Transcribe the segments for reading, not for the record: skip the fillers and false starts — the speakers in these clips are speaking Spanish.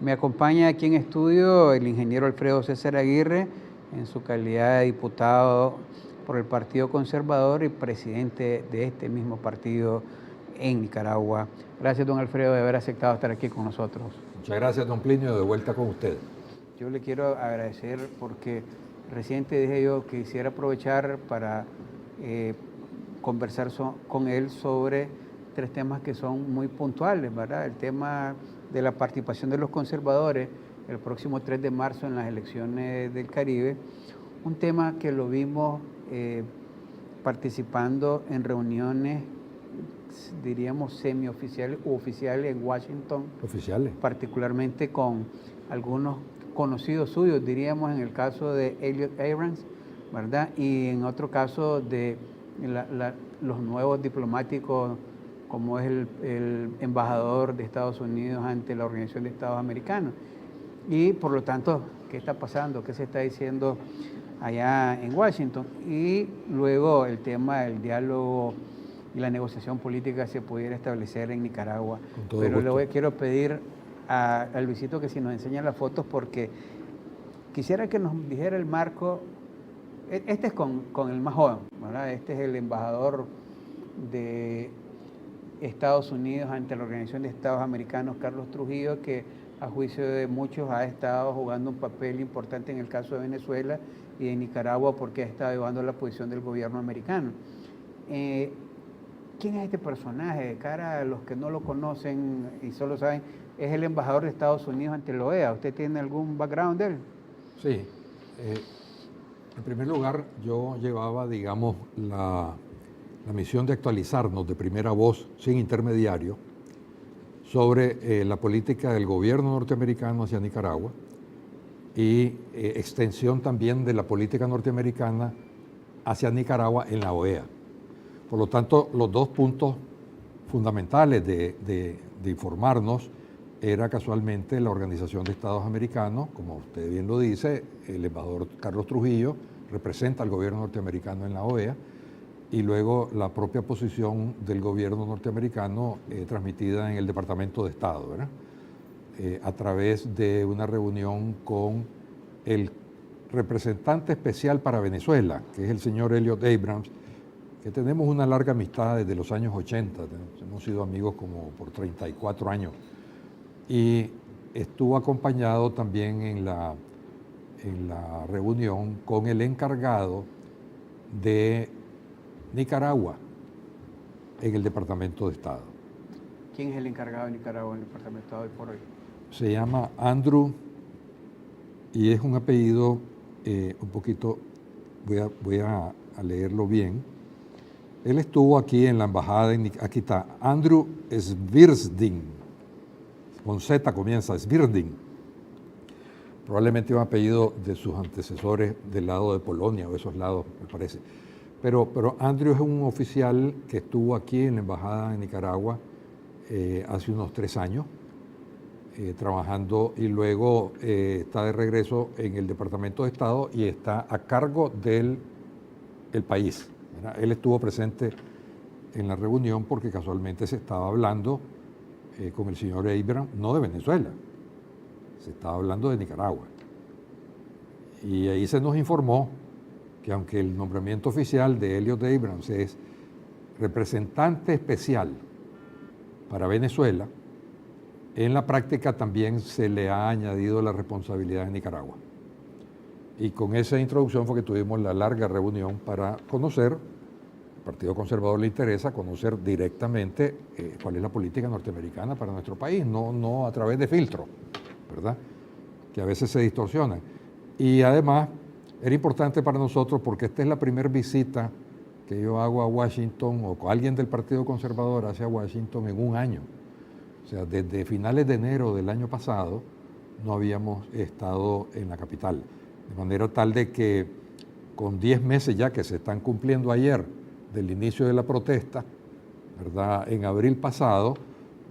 Me acompaña aquí en estudio el ingeniero Alfredo César Aguirre, en su calidad de diputado por el Partido Conservador y presidente de este mismo partido en Nicaragua. Gracias, don Alfredo, de haber aceptado estar aquí con nosotros. Muchas gracias, don Plinio, de vuelta con usted. Yo le quiero agradecer porque reciente dije yo que quisiera aprovechar para conversar con él sobre tres temas que son muy puntuales, ¿verdad? El tema de la participación de los conservadores el próximo 3 de marzo en las elecciones del Caribe, un tema que lo vimos participando en reuniones, diríamos, semioficiales u oficiales en Washington. Oficiales. Particularmente con algunos conocidos suyos, diríamos, en el caso de Elliot Abrams, ¿verdad? Y en otro caso de los nuevos diplomáticos, como es el embajador de Estados Unidos ante la Organización de Estados Americanos. Y por lo tanto, ¿qué está pasando? ¿Qué se está diciendo allá en Washington? Y luego el tema del diálogo y la negociación política se pudiera establecer en Nicaragua. Pero quiero pedir a Luisito que si nos enseña las fotos, porque quisiera que nos dijera el marco. Este es con el más joven, ¿verdad? Este es el embajador de Estados Unidos ante la Organización de Estados Americanos, Carlos Trujillo, que a juicio de muchos ha estado jugando un papel importante en el caso de Venezuela y de Nicaragua, porque ha estado llevando la posición del gobierno americano. ¿Quién es este personaje? De cara a los que no lo conocen y solo saben, es el embajador de Estados Unidos ante la OEA. ¿Usted tiene algún background de él? Sí. En primer lugar, yo llevaba, digamos, la misión de actualizarnos de primera voz, sin intermediario, sobre la política del gobierno norteamericano hacia Nicaragua y extensión también de la política norteamericana hacia Nicaragua en la OEA. Por lo tanto, los dos puntos fundamentales de informarnos era casualmente la Organización de Estados Americanos, como usted bien lo dice, el embajador Carlos Trujillo representa al gobierno norteamericano en la OEA, y luego la propia posición del gobierno norteamericano transmitida en el Departamento de Estado, ¿verdad? A través de una reunión con el representante especial para Venezuela, que es el señor Elliot Abrams, que tenemos una larga amistad desde los años 80, hemos sido amigos como por 34 años, y estuvo acompañado también en la reunión con el encargado de Nicaragua en el Departamento de Estado. ¿Quién es el encargado de Nicaragua en el Departamento de Estado hoy por hoy? Se llama Andrew y es un apellido un poquito, voy a leerlo bien. Él estuvo aquí en la embajada, aquí está, Andrew Svirdin, con Z comienza, Svirdin. Probablemente un apellido de sus antecesores del lado de Polonia o esos lados, me parece. Pero Andrew es un oficial que estuvo aquí en la embajada de Nicaragua hace unos 3 años, trabajando, y luego está de regreso en el Departamento de Estado y está a cargo del país, ¿verdad? Él estuvo presente en la reunión porque casualmente se estaba hablando con el señor Abrams, no de Venezuela, se estaba hablando de Nicaragua. Y ahí se nos informó que aunque el nombramiento oficial de Elliot Abrams es representante especial para Venezuela, en la práctica también se le ha añadido la responsabilidad de Nicaragua. Y con esa introducción fue que tuvimos la larga reunión para conocer, el Partido Conservador le interesa conocer directamente cuál es la política norteamericana para nuestro país, no a través de filtros, ¿verdad? Que a veces se distorsionan. Y además era importante para nosotros porque esta es la primera visita que yo hago a Washington, o alguien del Partido Conservador hacia Washington, en un año. O sea, desde finales de enero del año pasado no habíamos estado en la capital. De manera tal de que con 10 meses ya que se están cumpliendo ayer del inicio de la protesta, ¿verdad? En abril pasado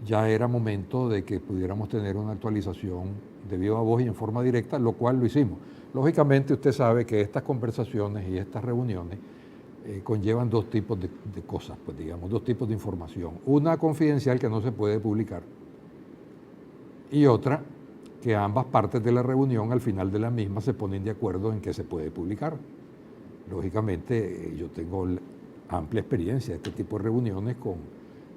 ya era momento de que pudiéramos tener una actualización de viva voz y en forma directa, lo cual lo hicimos. Lógicamente usted sabe que estas conversaciones y estas reuniones conllevan dos tipos de cosas, pues digamos, dos tipos de información. Una confidencial que no se puede publicar y otra que ambas partes de la reunión al final de la misma se ponen de acuerdo en que se puede publicar. Lógicamente, yo tengo amplia experiencia de este tipo de reuniones con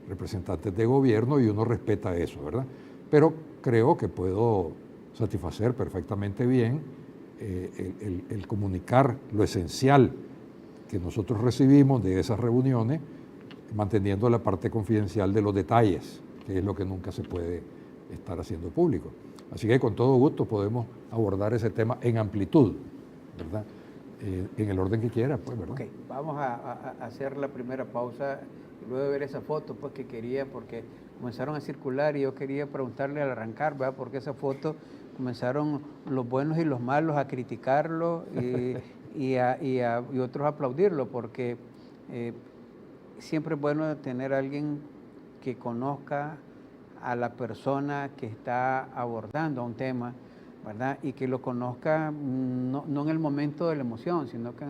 representantes de gobierno y uno respeta eso, ¿verdad? Pero creo que puedo satisfacer perfectamente bien el comunicar lo esencial que nosotros recibimos de esas reuniones, manteniendo la parte confidencial de los detalles, que es lo que nunca se puede estar haciendo público. Así que con todo gusto podemos abordar ese tema en amplitud, ¿verdad? En el orden que quiera, pues, ¿verdad? Ok, vamos a hacer la primera pausa y luego de ver esa foto, pues, que quería, porque comenzaron a circular y yo quería preguntarle al arrancar, ¿verdad? Porque esa foto comenzaron los buenos y los malos a criticarlo y otros a aplaudirlo, porque siempre es bueno tener a alguien que conozca a la persona que está abordando un tema, ¿verdad? Y que lo conozca no en el momento de la emoción, sino que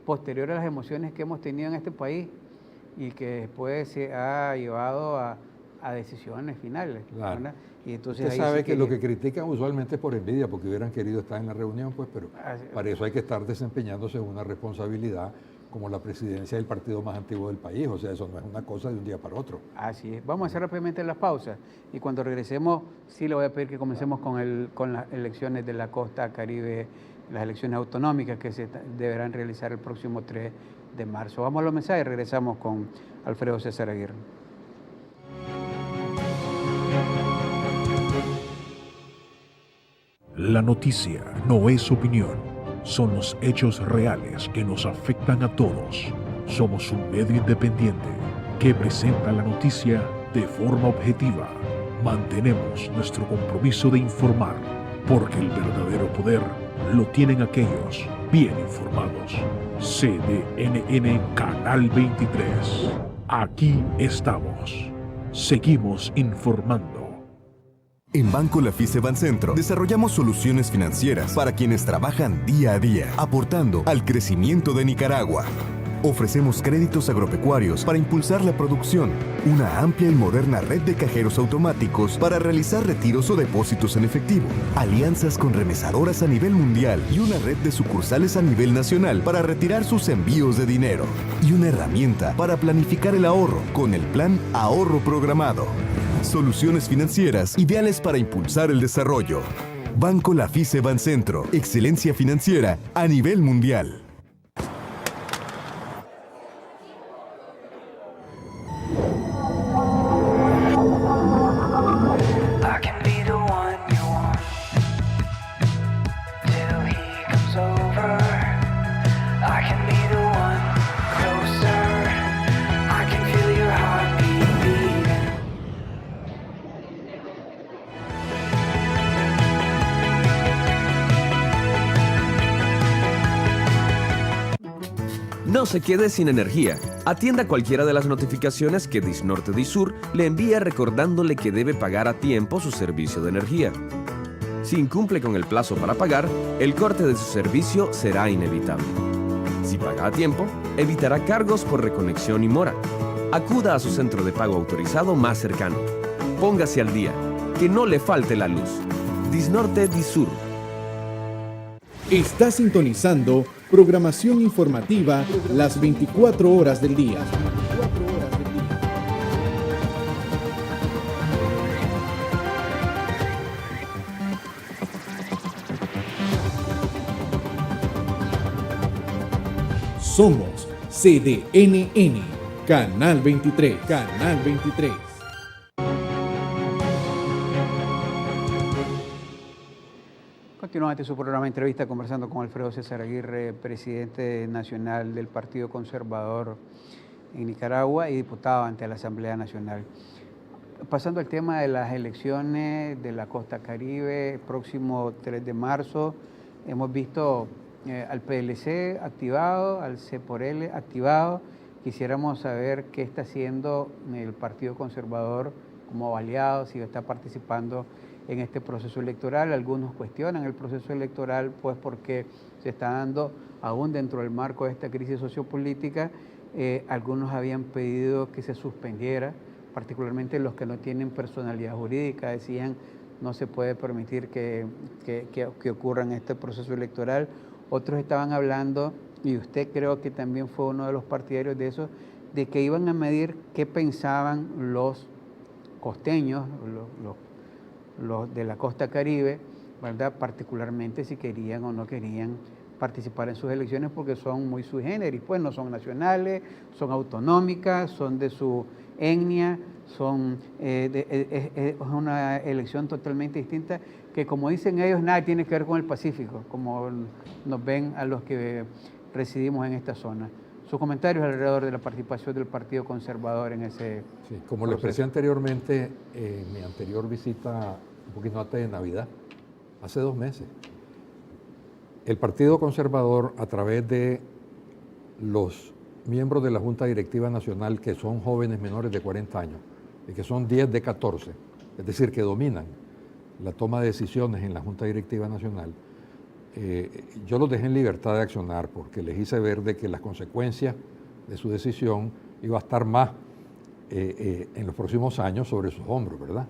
posterior a las emociones que hemos tenido en este país y que después se ha llevado a decisiones finales, claro. ¿verdad? Y entonces usted ahí sabe sí que lo que critican usualmente es por envidia, porque hubieran querido estar en la reunión, pues, pero para eso hay que estar desempeñándose una responsabilidad como la presidencia del partido más antiguo del país. O sea, eso no es una cosa de un día para otro. Así es. Vamos a hacer rápidamente las pausas y cuando regresemos sí le voy a pedir que comencemos con las elecciones de la costa Caribe, las elecciones autonómicas que se deberán realizar el próximo 3 de marzo. Vamos a los mensajes y regresamos con Alfredo César Aguirre. La noticia no es opinión, son los hechos reales que nos afectan a todos. Somos un medio independiente que presenta la noticia de forma objetiva. Mantenemos nuestro compromiso de informar, porque el verdadero poder lo tienen aquellos bien informados. CDNN Canal 23. Aquí estamos. Seguimos informando. En Banco Lafice Bancentro desarrollamos soluciones financieras para quienes trabajan día a día, aportando al crecimiento de Nicaragua. Ofrecemos créditos agropecuarios para impulsar la producción, una amplia y moderna red de cajeros automáticos para realizar retiros o depósitos en efectivo, alianzas con remesadoras a nivel mundial y una red de sucursales a nivel nacional para retirar sus envíos de dinero, y una herramienta para planificar el ahorro con el Plan Ahorro Programado. Soluciones financieras ideales para impulsar el desarrollo. Banco Lafice Bancentro, excelencia financiera a nivel mundial. No se quede sin energía. Atienda cualquiera de las notificaciones que Disnorte Disur le envía recordándole que debe pagar a tiempo su servicio de energía. Si incumple con el plazo para pagar, el corte de su servicio será inevitable. Si paga a tiempo, evitará cargos por reconexión y mora. Acuda a su centro de pago autorizado más cercano. Póngase al día. Que no le falte la luz. Disnorte Disur. Está sintonizando programación informativa las 24 horas del día. Somos CDNN, Canal 23, Canal 23. Continuamos ante su programa de entrevista conversando con Alfredo César Aguirre, presidente nacional del Partido Conservador en Nicaragua y diputado ante la Asamblea Nacional. Pasando al tema de las elecciones de la Costa Caribe, próximo 3 de marzo, hemos visto al PLC activado, al C por L activado. Quisiéramos saber qué está haciendo el Partido Conservador como aliado, si está participando en este proceso electoral. Algunos cuestionan el proceso electoral pues porque se está dando aún dentro del marco de esta crisis sociopolítica. Algunos habían pedido que se suspendiera, particularmente los que no tienen personalidad jurídica, decían no se puede permitir que ocurra en este proceso electoral. Otros estaban hablando, y usted creo que también fue uno de los partidarios de eso, de que iban a medir qué pensaban los costeños, los de la costa Caribe, ¿verdad? Particularmente si querían o no querían participar en sus elecciones, porque son muy sui generis, pues no son nacionales, son autonómicas, son de su etnia, es una elección totalmente distinta, que como dicen ellos, nada tiene que ver con el Pacífico, como nos ven a los que residimos en esta zona. Sus comentarios alrededor de la participación del Partido Conservador en ese Sí, como le expresé anteriormente, en mi anterior visita, un poquito antes de Navidad, hace 2 meses, el Partido Conservador, a través de los miembros de la Junta Directiva Nacional, que son jóvenes menores de 40 años, y que son 10 de 14, es decir, que dominan la toma de decisiones en la Junta Directiva Nacional, yo los dejé en libertad de accionar porque les hice ver de que las consecuencias de su decisión iba a estar más en los próximos años sobre sus hombros, ¿verdad?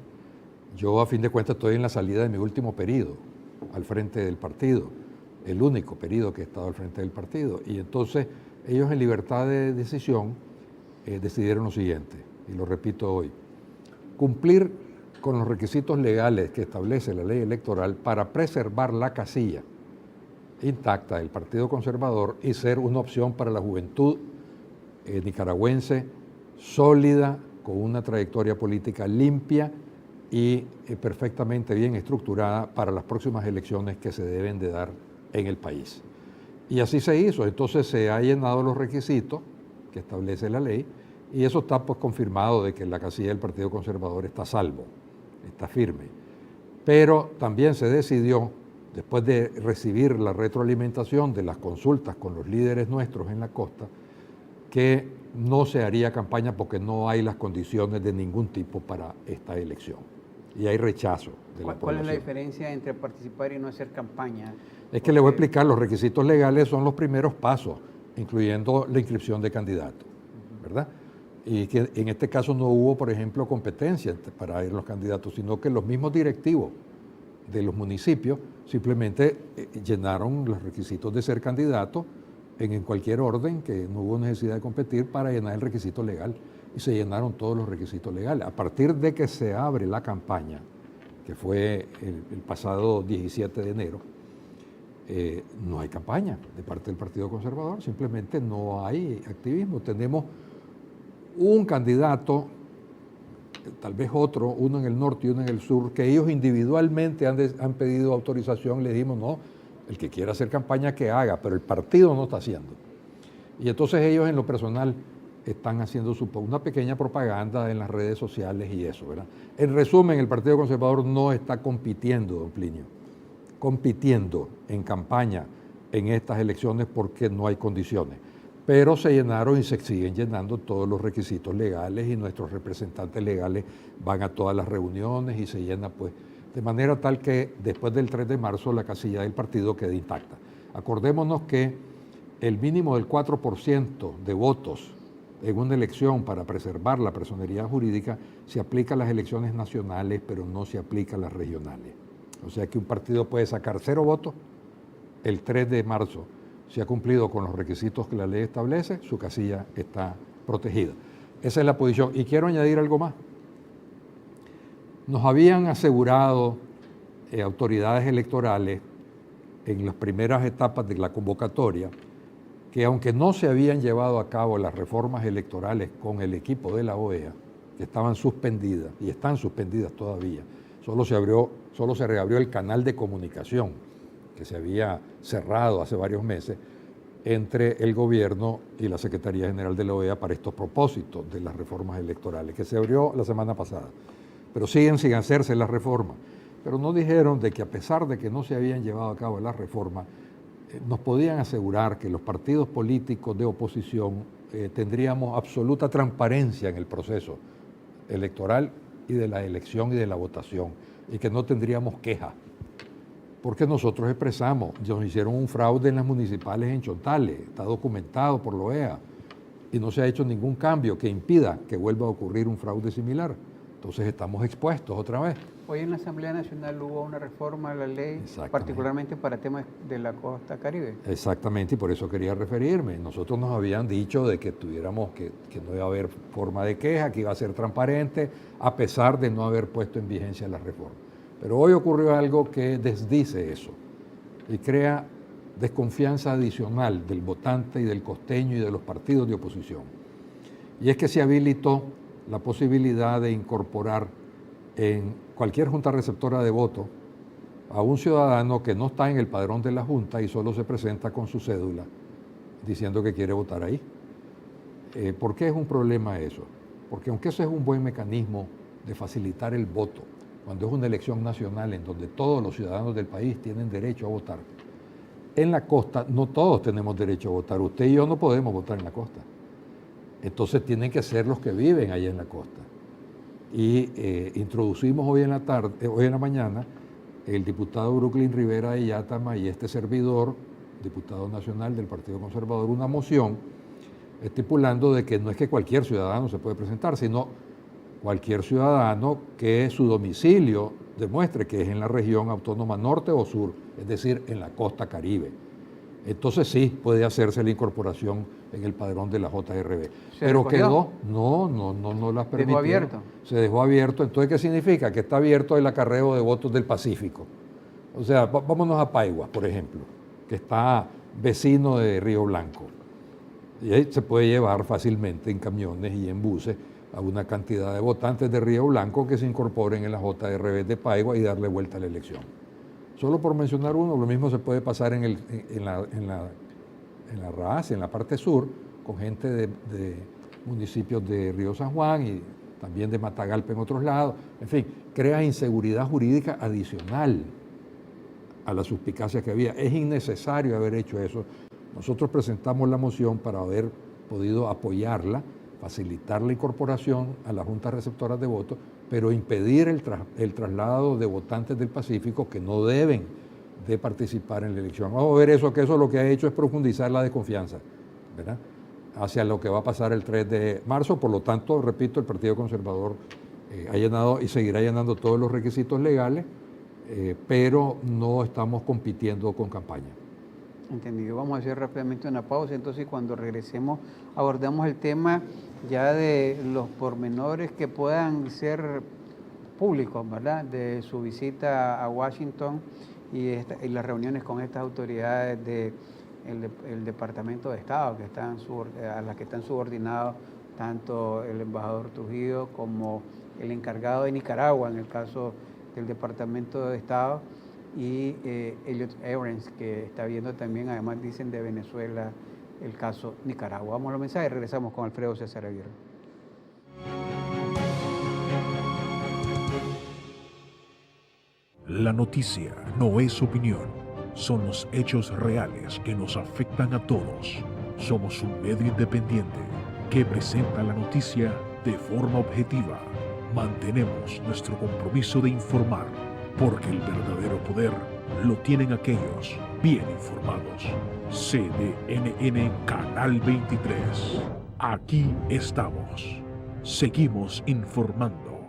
Yo, a fin de cuentas, estoy en la salida de mi último periodo al frente del partido, el único periodo que he estado al frente del partido. Y entonces ellos, en libertad de decisión, decidieron lo siguiente, y lo repito hoy: cumplir con los requisitos legales que establece la ley electoral para preservar la casilla intacta del Partido Conservador y ser una opción para la juventud nicaragüense sólida, con una trayectoria política limpia y perfectamente bien estructurada para las próximas elecciones que se deben de dar en el país. Y así se hizo. Entonces se han llenado los requisitos que establece la ley, y eso está pues confirmado de que la casilla del Partido Conservador está a salvo, está firme. Pero también se decidió, después de recibir la retroalimentación de las consultas con los líderes nuestros en la costa, que no se haría campaña porque no hay las condiciones de ningún tipo para esta elección. Y hay rechazo de la población. ¿Cuál es la diferencia entre participar y no hacer campaña? Es que le voy a explicar, los requisitos legales son los primeros pasos, incluyendo la inscripción de candidatos, ¿verdad? Y que en este caso no hubo, por ejemplo, competencia para ir los candidatos, sino que los mismos directivos de los municipios simplemente llenaron los requisitos de ser candidato en cualquier orden, que no hubo necesidad de competir para llenar el requisito legal, y se llenaron todos los requisitos legales. A partir de que se abre la campaña, que fue el pasado 17 de enero, no hay campaña de parte del Partido Conservador, simplemente no hay activismo. Tenemos un candidato, tal vez otro, uno en el norte y uno en el sur, que ellos individualmente han pedido autorización. Le dijimos, no, el que quiera hacer campaña que haga, pero el partido no está haciendo. Y entonces ellos, en lo personal, están haciendo una pequeña propaganda en las redes sociales y eso, ¿verdad? En resumen, el Partido Conservador no está compitiendo, don Plinio, compitiendo en campaña en estas elecciones porque no hay condiciones. Pero se llenaron y se siguen llenando todos los requisitos legales, y nuestros representantes legales van a todas las reuniones y se llena, pues, de manera tal que después del 3 de marzo la casilla del partido quede intacta. Acordémonos que el mínimo del 4% de votos en una elección para preservar la personería jurídica se aplica a las elecciones nacionales, pero no se aplica a las regionales. O sea que un partido puede sacar 0 votos el 3 de marzo. Si ha cumplido con los requisitos que la ley establece, su casilla está protegida. Esa es la posición. Y quiero añadir algo más. Nos habían asegurado autoridades electorales en las primeras etapas de la convocatoria que, aunque no se habían llevado a cabo las reformas electorales con el equipo de la OEA, que estaban suspendidas y están suspendidas todavía, solo se reabrió el canal de comunicación que se había cerrado hace varios meses entre el gobierno y la Secretaría General de la OEA para estos propósitos de las reformas electorales, que se abrió la semana pasada. Pero siguen sin hacerse las reformas. Pero nos dijeron de que, a pesar de que no se habían llevado a cabo las reformas, nos podían asegurar que los partidos políticos de oposición tendríamos absoluta transparencia en el proceso electoral y de la elección y de la votación, y que no tendríamos quejas. Porque nosotros expresamos, nos hicieron un fraude en las municipales en Chontales, está documentado por la OEA, y no se ha hecho ningún cambio que impida que vuelva a ocurrir un fraude similar. Entonces estamos expuestos otra vez. Hoy en la Asamblea Nacional hubo una reforma a la ley, Exactamente. particularmente para temas de la costa caribe. Exactamente, y por eso quería referirme. Nosotros nos habían dicho de que tuviéramos que no iba a haber forma de queja, que iba a ser transparente, a pesar de no haber puesto en vigencia la reforma. Pero hoy ocurrió algo que desdice eso y crea desconfianza adicional del votante y del costeño y de los partidos de oposición. Y es que se habilitó la posibilidad de incorporar en cualquier junta receptora de voto a un ciudadano que no está en el padrón de la junta y solo se presenta con su cédula diciendo que quiere votar ahí. ¿Por qué es un problema eso? Porque aunque eso es un buen mecanismo de facilitar el voto, cuando es una elección nacional en donde todos los ciudadanos del país tienen derecho a votar, en la costa no todos tenemos derecho a votar. Usted y yo no podemos votar en la costa. Entonces tienen que ser los que viven allá en la costa. Y introducimos hoy en la mañana, el diputado Brooklyn Rivera de Yátama y este servidor, diputado nacional del Partido Conservador, una moción estipulando de que no es que cualquier ciudadano se puede presentar, sino cualquier ciudadano que su domicilio demuestre que es en la región autónoma norte o sur, es decir, en la costa caribe. Entonces sí, puede hacerse la incorporación en el padrón de la JRB. Pero quedó, no las permitió. ¿Dejó abierto? Se dejó abierto. Entonces, ¿qué significa? Que está abierto el acarreo de votos del Pacífico. O sea, vámonos a Paiguas, por ejemplo, que está vecino de Río Blanco. Y ahí se puede llevar fácilmente en camiones y en buses a una cantidad de votantes de Río Blanco que se incorporen en la JRB de Paiguas y darle vuelta a la elección. Solo por mencionar uno, lo mismo se puede pasar en la RAS, en la parte sur, con gente de municipios de Río San Juan y también de Matagalpa en otros lados. En fin, crea inseguridad jurídica adicional a la suspicacia que había. Es innecesario haber hecho eso. Nosotros presentamos la moción para haber podido apoyarla, facilitar la incorporación a las juntas receptoras de votos, pero impedir el traslado de votantes del Pacífico que no deben de participar en la elección. Vamos a ver eso, que eso lo que ha hecho es profundizar la desconfianza, ¿verdad?, hacia lo que va a pasar el 3 de marzo. Por lo tanto, repito, el Partido Conservador ha llenado y seguirá llenando todos los requisitos legales, pero no estamos compitiendo con campaña. Entendido. Vamos a hacer rápidamente una pausa, entonces cuando regresemos abordamos el tema ya de los pormenores que puedan ser públicos, ¿verdad?, de su visita a Washington y las reuniones con estas autoridades del Departamento de Estado a las que están subordinados tanto el embajador Trujillo como el encargado de Nicaragua en el caso del Departamento de Estado, y Elliot Abrams, que está viendo también, además dicen de Venezuela, el caso Nicaragua. Vamos a los mensajes y regresamos con Alfredo César Aguirre. La noticia no es opinión, son los hechos reales que nos afectan a todos. Somos un medio independiente que presenta la noticia de forma objetiva. Mantenemos nuestro compromiso de informar, porque el verdadero poder lo tienen aquellos bien informados. CDNN Canal 23. Aquí estamos. Seguimos informando.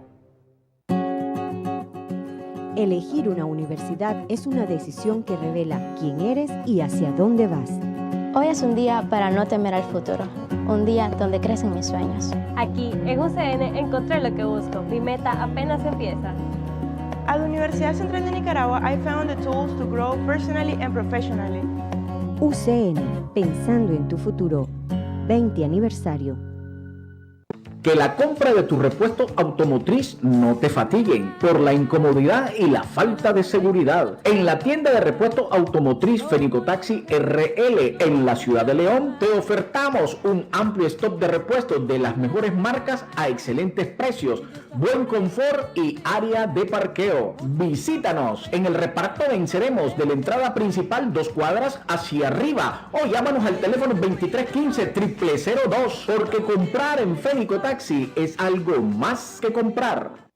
Elegir una universidad es una decisión que revela quién eres y hacia dónde vas. Hoy es un día para no temer al futuro, un día donde crecen mis sueños. Aquí, en UCN, encontré lo que busco. Mi meta apenas empieza. At la Universidad Central de Nicaragua, I found the tools to grow personally and professionally. UCN, pensando en tu futuro. 20 aniversario. Que la compra de tu repuesto automotriz no te fatiguen por la incomodidad y la falta de seguridad. En la tienda de repuesto automotriz Fenicotaxi RL en la ciudad de León te ofertamos un amplio stock de repuestos de las mejores marcas a excelentes precios, buen confort y área de parqueo. Visítanos. En el reparto venceremos de la entrada principal 2 cuadras hacia arriba o llámanos al teléfono 2315-0002 porque comprar en Fenicotaxi es algo más que comprar.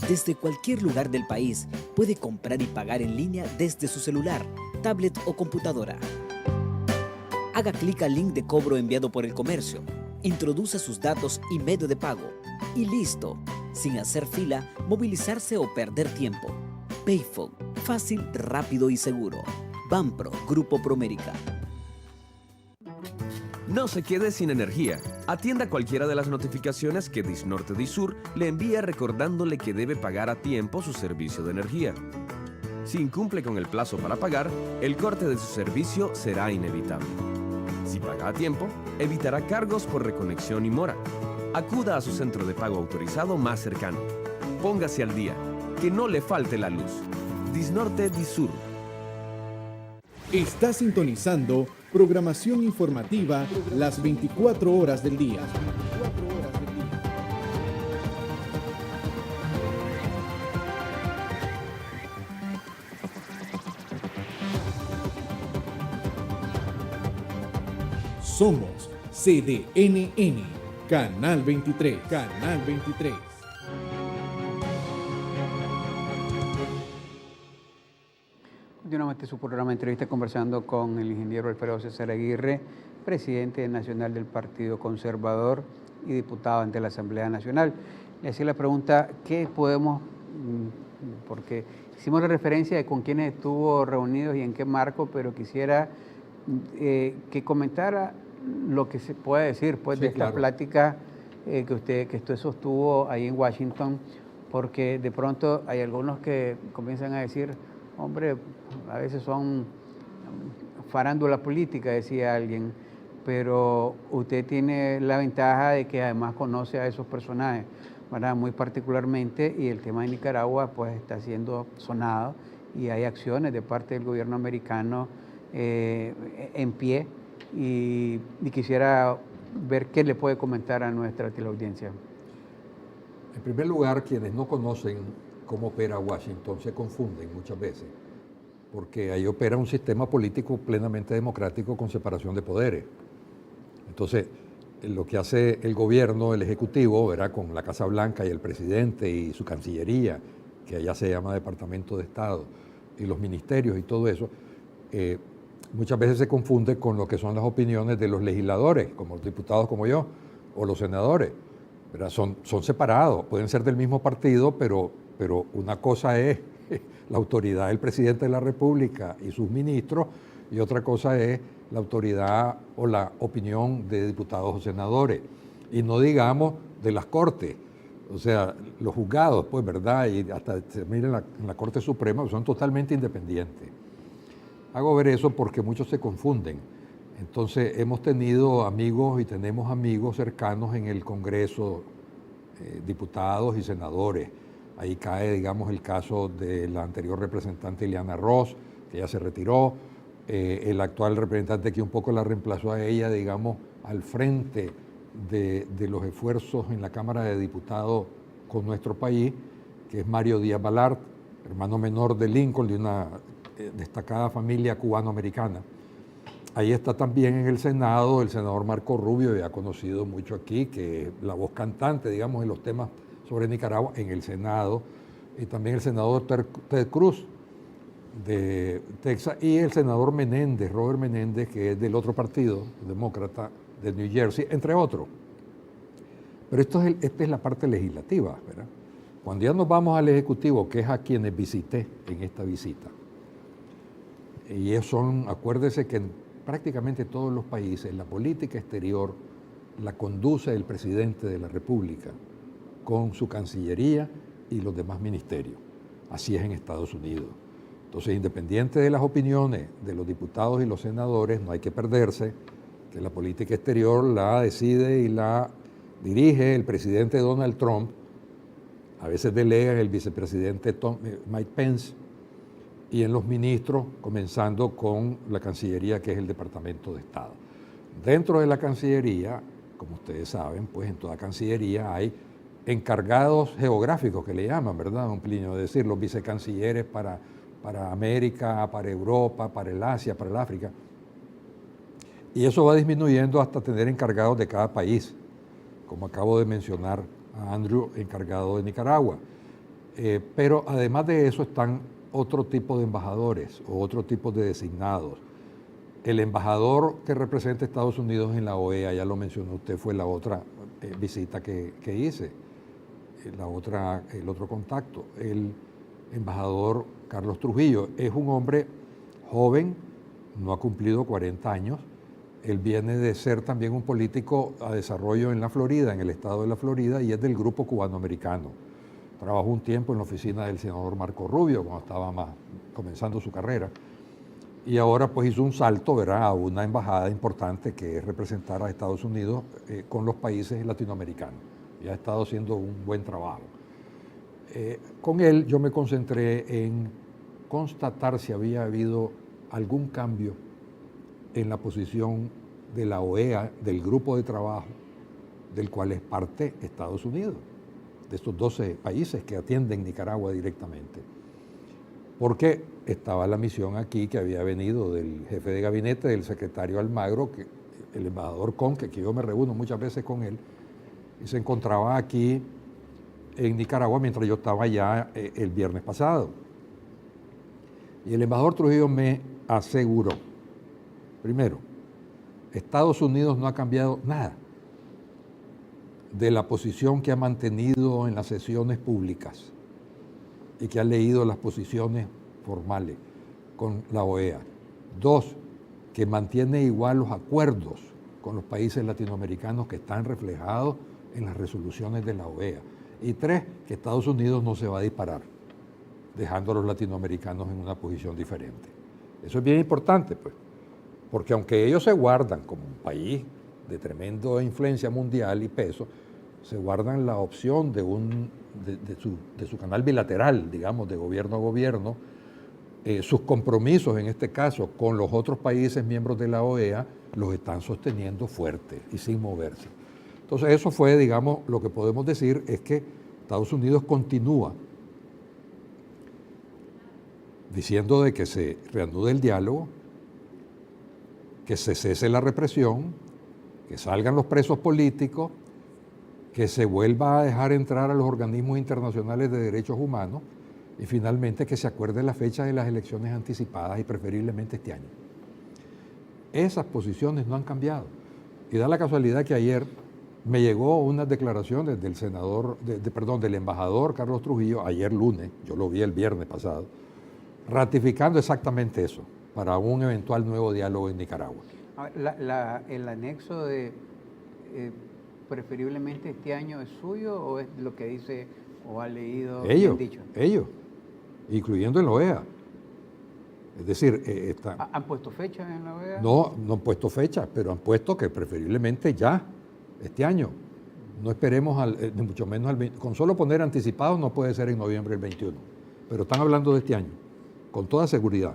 Desde cualquier lugar del país puede comprar y pagar en línea desde su celular, tablet o computadora. Haga clic al link de cobro enviado por el comercio, introduza sus datos y medio de pago y listo. sin hacer fila, movilizarse o perder tiempo. Payphone, fácil, rápido y seguro. Banpro, Grupo Promérica. No se quede sin energía. Atienda cualquiera de las notificaciones que Disnorte Disur le envía recordándole que debe pagar a tiempo su servicio de energía. Si incumple con el plazo para pagar, el corte de su servicio será inevitable. Si paga a tiempo, evitará cargos por reconexión y mora. Acuda a su centro de pago autorizado más cercano. Póngase al día. Que no le falte la luz. Disnorte Disur. Está sintonizando programación informativa las 24 horas del día. Somos CDNN, Canal 23, Canal 23. Continuamente su programa de entrevista conversando con el ingeniero Alfredo César Aguirre, presidente nacional del Partido Conservador y diputado ante la Asamblea Nacional. Le hacía la pregunta, ¿qué podemos, porque hicimos la referencia de con quiénes estuvo reunidos y en qué marco, pero quisiera que comentara lo que se puede decir pues, de esta plática que usted sostuvo ahí en Washington, porque de pronto hay algunos que comienzan a decir, hombre, a veces son farándula política, decía alguien, pero usted tiene la ventaja de que además conoce a esos personajes, ¿verdad? Muy particularmente, y el tema de Nicaragua pues está siendo sonado y hay acciones de parte del gobierno americano en pie y quisiera ver qué le puede comentar a nuestra teleaudiencia. En primer lugar, quienes no conocen cómo opera Washington se confunden muchas veces, porque ahí opera un sistema político plenamente democrático con separación de poderes. Entonces, lo que hace el gobierno, el ejecutivo, ¿verdad? Con la Casa Blanca y el presidente y su cancillería, que allá se llama Departamento de Estado, y los ministerios y todo eso, muchas veces se confunde con lo que son las opiniones de los legisladores, como los diputados como yo, o los senadores, ¿verdad? Son separados, pueden ser del mismo partido, pero una cosa es la autoridad del presidente de la República y sus ministros, y otra cosa es la autoridad o la opinión de diputados o senadores, y no digamos de las cortes, o sea, los juzgados, pues, ¿verdad? Y hasta se miren en la Corte Suprema, son totalmente independientes. Hago ver eso porque muchos se confunden. Entonces, hemos tenido amigos y tenemos amigos cercanos en el Congreso, diputados y senadores. Ahí cae, digamos, el caso de la anterior representante Ileana Ross, que ya se retiró, el actual representante que un poco la reemplazó a ella, digamos, al frente de los esfuerzos en la Cámara de Diputados con nuestro país, que es Mario Díaz Balart, hermano menor de Lincoln, de una destacada familia cubano-americana. Ahí está también en el Senado el senador Marco Rubio, ya conocido mucho aquí, que es la voz cantante, digamos, en los temas sobre Nicaragua en el Senado, y también el senador Ted Cruz de Texas, y el senador Menéndez, Robert Menéndez, que es del otro partido, demócrata, de New Jersey, entre otros. Pero esta es la parte legislativa, ¿verdad? Cuando ya nos vamos al Ejecutivo, que es a quienes visité en esta visita, y ellos son, acuérdese que en prácticamente todos los países la política exterior la conduce el presidente de la República con su Cancillería y los demás ministerios. Así es en Estados Unidos. Entonces, independiente de las opiniones de los diputados y los senadores, no hay que perderse que la política exterior la decide y la dirige el presidente Donald Trump, a veces delega el vicepresidente Mike Pence, y en los ministros, comenzando con la Cancillería, que es el Departamento de Estado. Dentro de la Cancillería, como ustedes saben, pues en toda Cancillería hay encargados geográficos que le llaman, ¿verdad, don Plinio? Es decir, los vicecancilleres para América, para Europa, para el Asia, para el África. Y eso va disminuyendo hasta tener encargados de cada país, como acabo de mencionar a Andrew, encargado de Nicaragua. Pero además de eso están otro tipo de embajadores o otro tipo de designados. El embajador que representa a Estados Unidos en la OEA, ya lo mencionó usted, fue la otra visita que hice. el otro contacto, el embajador Carlos Trujillo. Es un hombre joven, no ha cumplido 40 años. Él viene de ser también un político a desarrollo en la Florida, en el estado de la Florida, y es del grupo cubanoamericano. Trabajó un tiempo en la oficina del senador Marco Rubio, cuando estaba comenzando su carrera. Y ahora pues hizo un salto, ¿verdad?, a una embajada importante que es representar a Estados Unidos con los países latinoamericanos. Y ha estado haciendo un buen trabajo. Con él yo me concentré en constatar si había habido algún cambio en la posición de la OEA, del grupo de trabajo del cual es parte Estados Unidos, de estos 12 países que atienden Nicaragua directamente. Porque estaba la misión aquí que había venido del jefe de gabinete, del secretario Almagro, el embajador Conque, que yo me reúno muchas veces con él, y se encontraba aquí en Nicaragua mientras yo estaba allá el viernes pasado. Y el embajador Trujillo me aseguró, primero, Estados Unidos no ha cambiado nada de la posición que ha mantenido en las sesiones públicas y que ha leído las posiciones formales con la OEA. Dos, que mantiene igual los acuerdos con los países latinoamericanos que están reflejados en las resoluciones de la OEA. Y tres, que Estados Unidos no se va a disparar, dejando a los latinoamericanos en una posición diferente. Eso es bien importante, pues, porque aunque ellos se guardan como un país de tremenda influencia mundial y peso, se guardan la opción de su canal bilateral, digamos, de gobierno a gobierno, sus compromisos, en este caso, con los otros países miembros de la OEA, los están sosteniendo fuerte y sin moverse. Entonces, eso fue, digamos, lo que podemos decir es que Estados Unidos continúa diciendo de que se reanude el diálogo, que se cese la represión, que salgan los presos políticos, que se vuelva a dejar entrar a los organismos internacionales de derechos humanos y finalmente que se acuerde la fecha de las elecciones anticipadas y preferiblemente este año. Esas posiciones no han cambiado. Y da la casualidad que ayer me llegó unas declaraciones del del embajador Carlos Trujillo, ayer lunes, yo lo vi el viernes pasado, ratificando exactamente eso, para un eventual nuevo diálogo en Nicaragua. ¿El anexo de preferiblemente este año es suyo o es lo que dice o ha leído? Ellos, dicho? ellos, incluyendo en la OEA. Es decir, ¿Han puesto fecha en la OEA? No han puesto fecha, pero han puesto que preferiblemente ya, este año. No esperemos, ni mucho menos con solo poner anticipados no puede ser en noviembre del 21, pero están hablando de este año, con toda seguridad.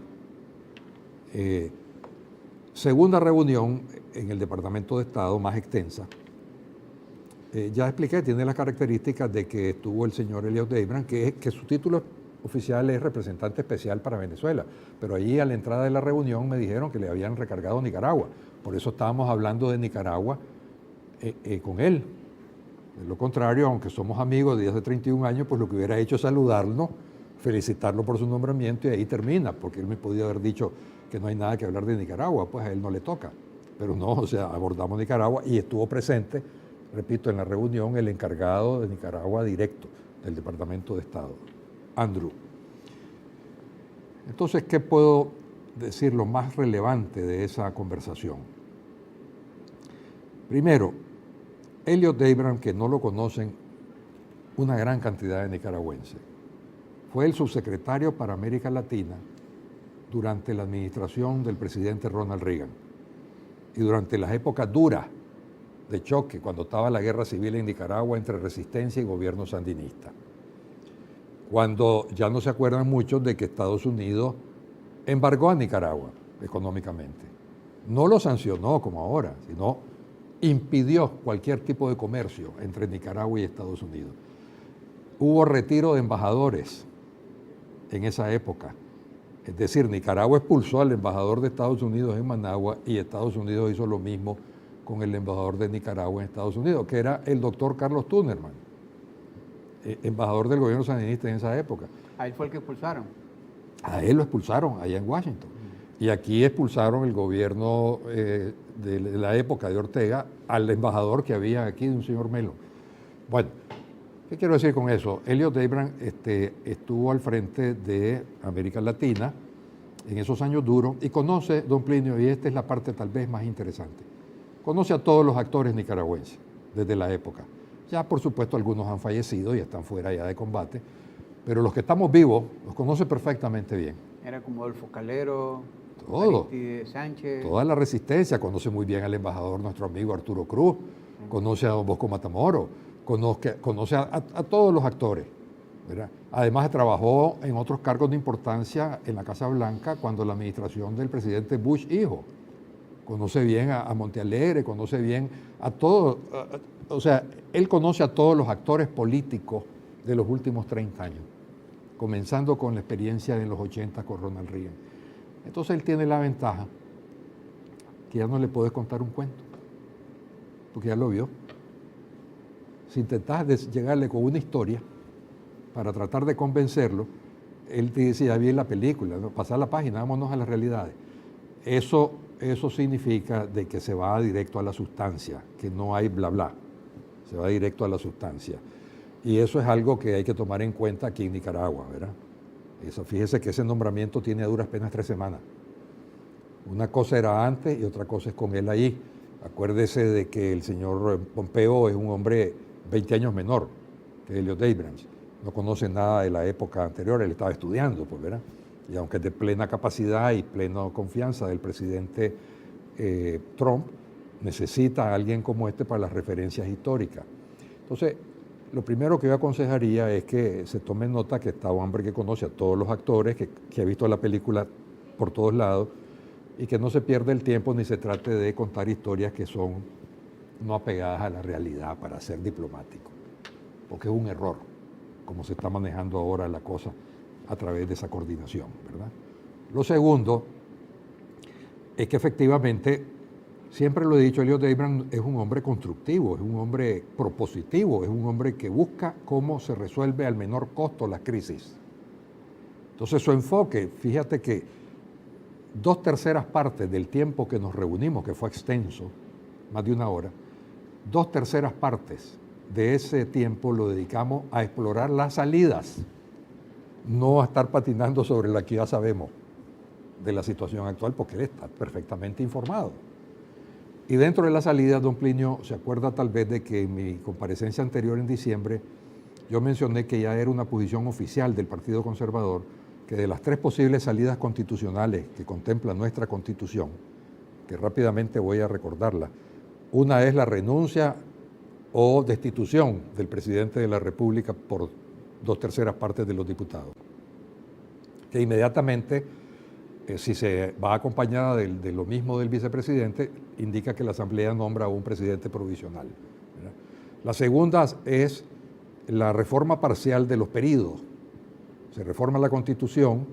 Segunda reunión en el Departamento de Estado, más extensa. Ya expliqué, tiene las características de que estuvo el señor Elliot Abrams, que su título oficial es representante especial para Venezuela, pero allí a la entrada de la reunión me dijeron que le habían recargado Nicaragua, por eso estábamos hablando de Nicaragua con él. De lo contrario, aunque somos amigos de hace 31 años, pues lo que hubiera hecho es saludarlo, felicitarlo por su nombramiento y ahí termina, porque él me podía haber dicho que no hay nada que hablar de Nicaragua, pues a él no le toca. Pero no, o sea, abordamos Nicaragua y estuvo presente, repito, en la reunión el encargado de Nicaragua directo del Departamento de Estado, Andrew. Entonces, ¿qué puedo decir lo más relevante de esa conversación? Primero, Elliot Abrams, que no lo conocen una gran cantidad de nicaragüenses, fue el subsecretario para América Latina durante la administración del presidente Ronald Reagan y durante las épocas duras de choque, cuando estaba la guerra civil en Nicaragua entre resistencia y gobierno sandinista. Cuando ya no se acuerdan muchos de que Estados Unidos embargó a Nicaragua económicamente. No lo sancionó como ahora, sino impidió cualquier tipo de comercio entre Nicaragua y Estados Unidos. Hubo retiro de embajadores en esa época. Es decir, Nicaragua expulsó al embajador de Estados Unidos en Managua y Estados Unidos hizo lo mismo con el embajador de Nicaragua en Estados Unidos, que era el doctor Carlos Tunerman, embajador del gobierno sandinista en esa época. ¿A él fue el que expulsaron? A él lo expulsaron allá en Washington. Y aquí expulsaron el gobierno de la época de Ortega al embajador que había aquí, de un señor Melo. Bueno, ¿Qué quiero decir con eso? Elliot Abrams estuvo al frente de América Latina en esos años duros y conoce, don Plinio, y esta es la parte tal vez más interesante, conoce a todos los actores nicaragüenses desde la época. Ya, por supuesto, algunos han fallecido y están fuera ya de combate, pero los que estamos vivos los conoce perfectamente bien. Era como Adolfo Calero, Todo. Aristide Sánchez. Toda la resistencia, conoce muy bien al embajador, nuestro amigo Arturo Cruz, conoce a don Bosco Matamoros, conoce a todos los actores, ¿verdad? Además trabajó en otros cargos de importancia en la Casa Blanca cuando la administración del presidente Bush hijo. Conoce bien a Montealegre, conoce bien a todos, o sea, él conoce a todos los actores políticos de los últimos 30 años, comenzando con la experiencia de los 80 con Ronald Reagan. Entonces él tiene la ventaja que ya no le puedes contar un cuento, porque ya lo vio. Si intentas llegarle con una historia para tratar de convencerlo, él te dice, ya vi la película, ¿no? Pasar la página, vámonos a las realidades. Eso significa de que se va directo a la sustancia, que no hay bla bla, se va directo a la sustancia. Y eso es algo que hay que tomar en cuenta aquí en Nicaragua, ¿verdad? Eso, fíjese que ese nombramiento tiene a duras penas 3 semanas. Una cosa era antes y otra cosa es con él ahí. Acuérdese de que el señor Pompeo es un hombre 20 años menor que Elliot Abrams. No conoce nada de la época anterior, él estaba estudiando, pues, ¿verdad? Y aunque es de plena capacidad y plena confianza del presidente Trump, necesita a alguien como este para las referencias históricas. Entonces, lo primero que yo aconsejaría es que se tome nota que está un hombre que conoce a todos los actores, que ha visto la película por todos lados, y que no se pierda el tiempo ni se trate de contar historias que son no apegadas a la realidad para ser diplomático, porque es un error, como se está manejando ahora la cosa a través de esa coordinación, ¿verdad? Lo segundo es que efectivamente, siempre lo he dicho, Elliot Abrams es un hombre constructivo, es un hombre propositivo, es un hombre que busca cómo se resuelve al menor costo la crisis. Entonces su enfoque, fíjate que 2/3 partes del tiempo que nos reunimos, que fue extenso, más de 1 hora, 2/3 partes de ese tiempo lo dedicamos a explorar las salidas, no a estar patinando sobre la que ya sabemos de la situación actual, porque él está perfectamente informado. Y dentro de la salida, don Plinio, se acuerda tal vez de que en mi comparecencia anterior en diciembre, yo mencioné que ya era una posición oficial del Partido Conservador, que de las 3 posibles salidas constitucionales que contempla nuestra Constitución, que rápidamente voy a recordarla, una es la renuncia o destitución del presidente de la República por 2/3 partes de los diputados, que inmediatamente, si se va acompañada de lo mismo del vicepresidente, indica que la Asamblea nombra a un presidente provisional, ¿verdad? La segunda es la reforma parcial de los períodos. Se reforma la Constitución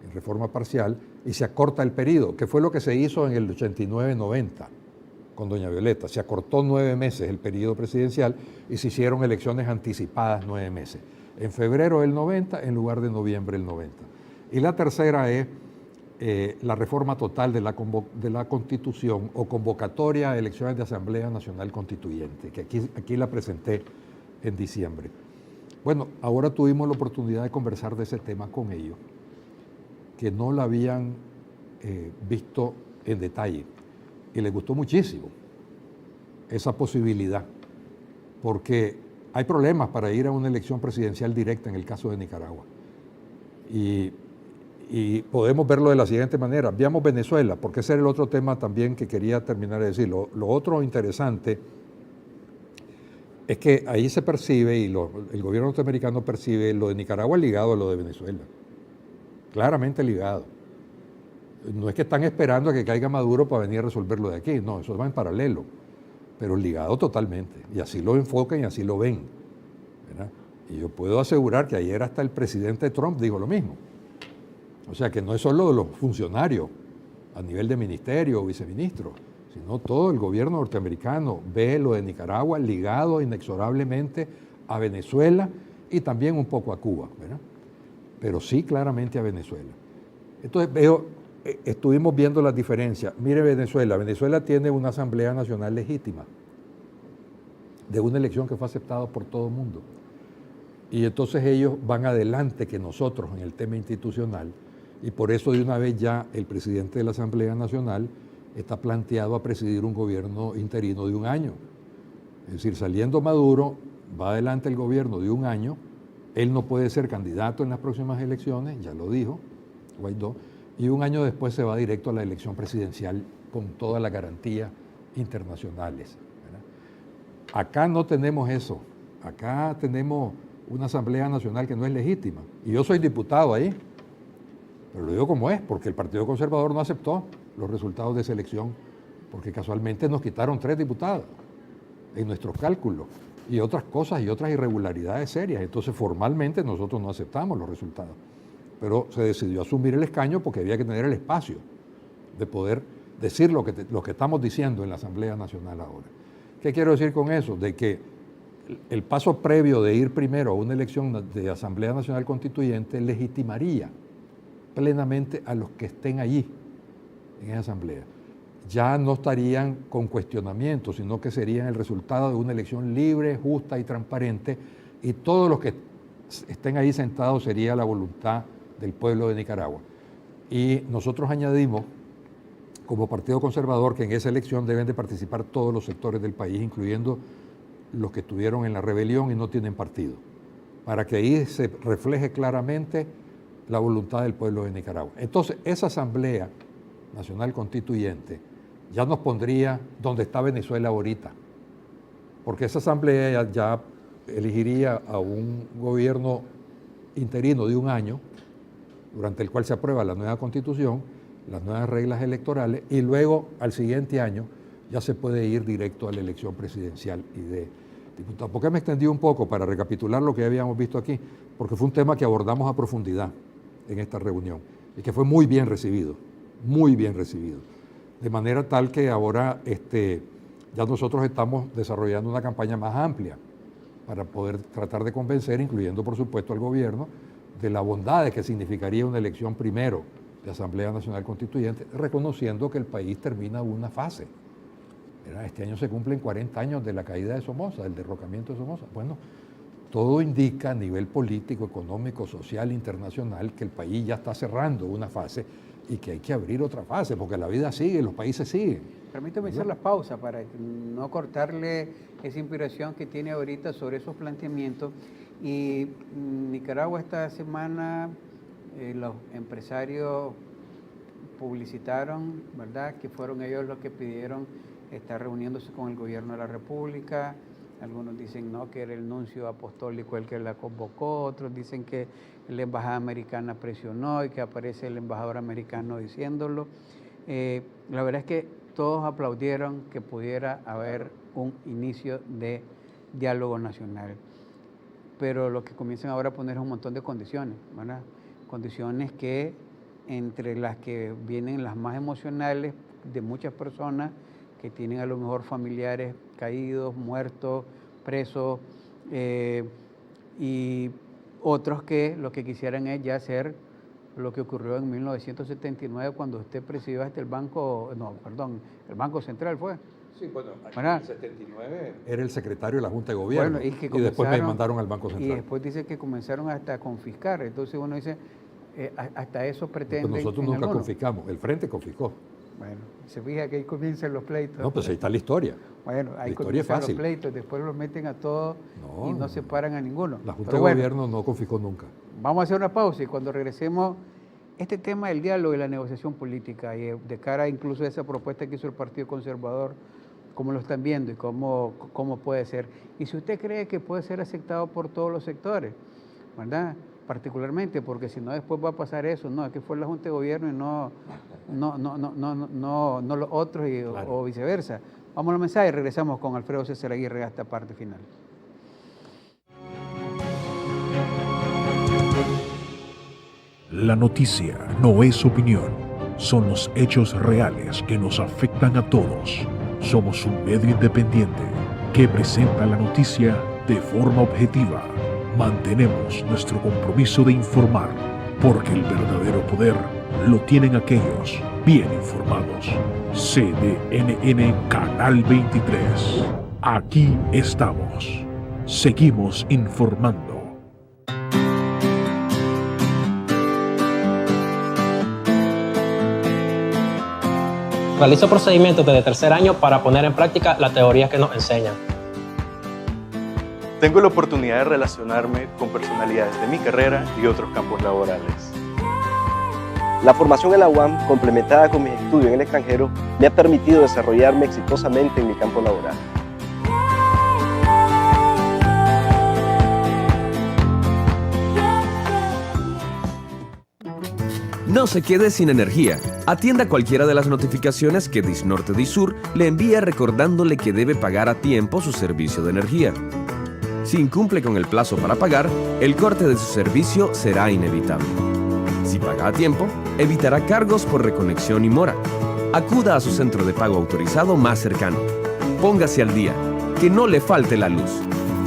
en reforma parcial y se acorta el período, que fue lo que se hizo en el 89-90 con doña Violeta. Se acortó 9 meses el período presidencial y se hicieron elecciones anticipadas 9 meses. En febrero del 90 en lugar de noviembre del 90. Y la tercera es la reforma total de la Constitución o convocatoria a elecciones de Asamblea Nacional Constituyente, que aquí la presenté en diciembre. Bueno, ahora tuvimos la oportunidad de conversar de ese tema con ellos, que no la habían visto en detalle, y les gustó muchísimo esa posibilidad, porque hay problemas para ir a una elección presidencial directa en el caso de Nicaragua. Y podemos verlo de la siguiente manera. Veamos Venezuela, porque ese era el otro tema también que quería terminar de decir. Lo otro interesante es que ahí se percibe, y el gobierno norteamericano percibe, lo de Nicaragua ligado a lo de Venezuela. Claramente ligado. No es que están esperando a que caiga Maduro para venir a resolverlo de aquí, no, eso va en paralelo, pero ligado totalmente. Y así lo enfocan y así lo ven, ¿verdad? Y yo puedo asegurar que ayer hasta el presidente Trump dijo lo mismo. O sea que no es solo los funcionarios a nivel de ministerio o viceministro, sino todo el gobierno norteamericano ve lo de Nicaragua ligado inexorablemente a Venezuela y también un poco a Cuba, ¿verdad? Pero sí claramente a Venezuela. Entonces estuvimos viendo las diferencias. Mire Venezuela, Venezuela tiene una Asamblea Nacional legítima de una elección que fue aceptada por todo el mundo. Y entonces ellos van adelante que nosotros en el tema institucional, y por eso de una vez ya el presidente de la Asamblea Nacional está planteado a presidir un gobierno interino de 1 año. Es decir, saliendo Maduro, va adelante el gobierno de 1 año, él no puede ser candidato en las próximas elecciones, ya lo dijo Guaidó, y 1 año después se va directo a la elección presidencial con todas las garantías internacionales, ¿verdad? Acá no tenemos eso, acá tenemos una Asamblea Nacional que no es legítima, y yo soy diputado ahí, pero lo digo como es, porque el Partido Conservador no aceptó los resultados de esa elección, porque casualmente nos quitaron 3 diputados en nuestros cálculos, y otras cosas y otras irregularidades serias. Entonces formalmente nosotros no aceptamos los resultados, pero se decidió asumir el escaño porque había que tener el espacio de poder decir lo que estamos diciendo en la Asamblea Nacional ahora. ¿Qué quiero decir con eso? De que el paso previo de ir primero a una elección de Asamblea Nacional Constituyente legitimaría plenamente a los que estén allí en esa asamblea. Ya no estarían con cuestionamientos, sino que serían el resultado de una elección libre, justa y transparente, y todos los que estén ahí sentados sería la voluntad del pueblo de Nicaragua. Y nosotros añadimos, como Partido Conservador, que en esa elección deben de participar todos los sectores del país, incluyendo los que estuvieron en la rebelión y no tienen partido, para que ahí se refleje claramente la voluntad del pueblo de Nicaragua. Entonces, esa Asamblea Nacional Constituyente ya nos pondría donde está Venezuela ahorita, porque esa Asamblea ya elegiría a un gobierno interino de 1 año, durante el cual se aprueba la nueva Constitución, las nuevas reglas electorales, y luego al siguiente año ya se puede ir directo a la elección presidencial y de diputados. ¿Por qué me extendí un poco? Para recapitular lo que habíamos visto aquí, porque fue un tema que abordamos a profundidad en esta reunión y que fue muy bien recibido, de manera tal que ahora ya nosotros estamos desarrollando una campaña más amplia para poder tratar de convencer, incluyendo por supuesto al gobierno, de la bondad de que significaría una elección primero de Asamblea Nacional Constituyente, reconociendo que el país termina una fase. Este año se cumplen 40 años de la caída de Somoza, del derrocamiento de Somoza. Bueno, todo indica a nivel político, económico, social, internacional, que el país ya está cerrando una fase y que hay que abrir otra fase, porque la vida sigue, los países siguen. Permítame hacer la pausa para no cortarle esa inspiración que tiene ahorita sobre esos planteamientos. Y Nicaragua esta semana, los empresarios publicitaron, ¿verdad?, que fueron ellos los que pidieron estar reuniéndose con el gobierno de la República. Algunos dicen no, que era el nuncio apostólico el que la convocó, otros dicen que la embajada americana presionó y que aparece el embajador americano diciéndolo. La verdad es que todos aplaudieron que pudiera haber un inicio de diálogo nacional, pero lo que comienzan ahora a poner es un montón de condiciones, ¿verdad? Condiciones que, entre las que vienen las más emocionales de muchas personas que tienen a lo mejor familiares caídos, muertos, presos, y otros que lo que quisieran es ya hacer lo que ocurrió en 1979 cuando usted presidió hasta el Banco Central fue. Sí, bueno, en el 79 era el secretario de la Junta de Gobierno, bueno, y después me mandaron al Banco Central. Y después dice que comenzaron hasta a confiscar, entonces uno dice, hasta eso pretenden. Pues nosotros nunca confiscamos, el Frente confiscó. Bueno, se fija que ahí comienzan los pleitos. No, pues ahí está la historia. Bueno, ahí comienzan los pleitos, después los meten a todos y no separan a ninguno. La Junta de Gobierno no confiscó nunca. Vamos a hacer una pausa y cuando regresemos, este tema del diálogo y la negociación política, y de cara incluso a esa propuesta que hizo el Partido Conservador, cómo lo están viendo y cómo puede ser. Y si usted cree que puede ser aceptado por todos los sectores, ¿verdad? Particularmente, porque si no después va a pasar eso, no, es que fue la Junta de Gobierno y no los otros claro. O viceversa. Vamos a los mensajes y regresamos con Alfredo César Aguirre a esta parte final. La noticia no es opinión, son los hechos reales que nos afectan a todos. Somos un medio independiente que presenta la noticia de forma objetiva. Mantenemos nuestro compromiso de informar, porque el verdadero poder lo tienen aquellos bien informados. CDNN Canal 23. Aquí estamos. Seguimos informando. Realizo procedimientos desde tercer año para poner en práctica la teoría que nos enseñan. Tengo la oportunidad de relacionarme con personalidades de mi carrera y otros campos laborales. La formación en la UAM, complementada con mis estudios en el extranjero, me ha permitido desarrollarme exitosamente en mi campo laboral. No se quede sin energía. Atienda cualquiera de las notificaciones que Disnorte Disur le envía recordándole que debe pagar a tiempo su servicio de energía. Si incumple con el plazo para pagar, el corte de su servicio será inevitable. Si paga a tiempo, evitará cargos por reconexión y mora. Acuda a su centro de pago autorizado más cercano. Póngase al día, que no le falte la luz.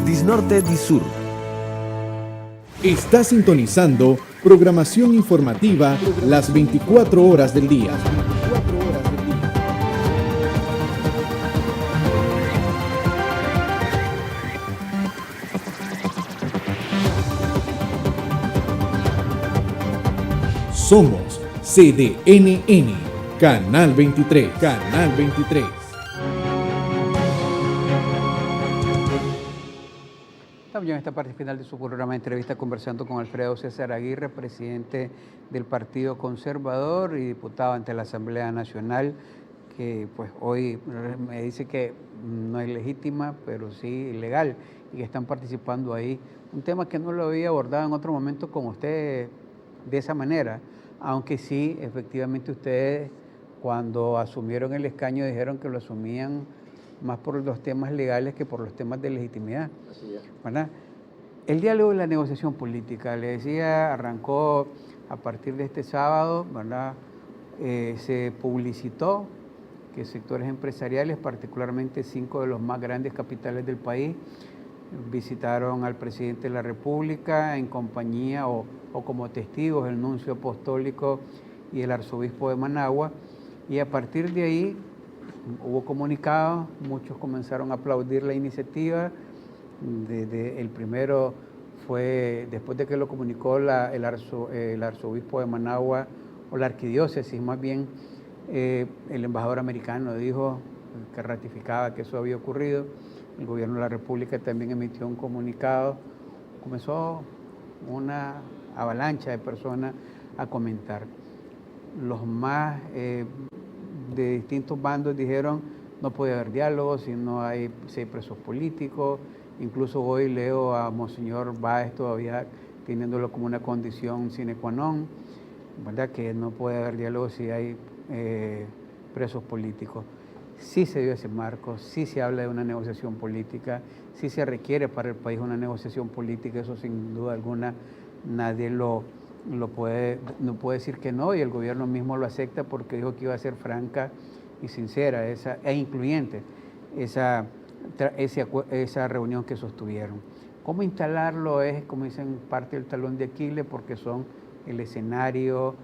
Disnorte Disur. Está sintonizando programación informativa las 24 horas del día. Somos CDNN, Canal 23, Canal 23. Estamos ya en esta parte final de su programa de entrevista conversando con Alfredo César Aguirre, presidente del Partido Conservador y diputado ante la Asamblea Nacional, que pues hoy me dice que no es legítima, pero sí legal, y que están participando ahí. Un tema que no lo había abordado en otro momento con usted de esa manera, aunque sí, efectivamente ustedes cuando asumieron el escaño dijeron que lo asumían más por los temas legales que por los temas de legitimidad. Así es. ¿Verdad? El diálogo y la negociación política, le decía, arrancó a partir de este sábado, ¿verdad? Se publicitó que sectores empresariales, particularmente 5 de los más grandes capitales del país, visitaron al presidente de la República en compañía o como testigos el nuncio apostólico y el arzobispo de Managua, y a partir de ahí hubo comunicados, muchos comenzaron a aplaudir la iniciativa. El primero fue, después de que lo comunicó el arzobispo de Managua, o la arquidiócesis más bien, el embajador americano dijo que ratificaba que eso había ocurrido. El gobierno de la República también emitió un comunicado. Comenzó una avalancha de personas a comentar. Los más de distintos bandos dijeron no puede haber diálogo si hay presos políticos. Incluso hoy leo a Monseñor Báez todavía teniéndolo como una condición sine qua non, ¿verdad? Que no puede haber diálogo si hay presos políticos. Sí se dio ese marco, sí se habla de una negociación política, sí se requiere para el país una negociación política, eso sin duda alguna nadie no puede decir que no, y el gobierno mismo lo acepta porque dijo que iba a ser franca y sincera e incluyente esa reunión que sostuvieron. ¿Cómo instalarlo? Es, como dicen, parte del talón de Aquiles, porque son el escenario,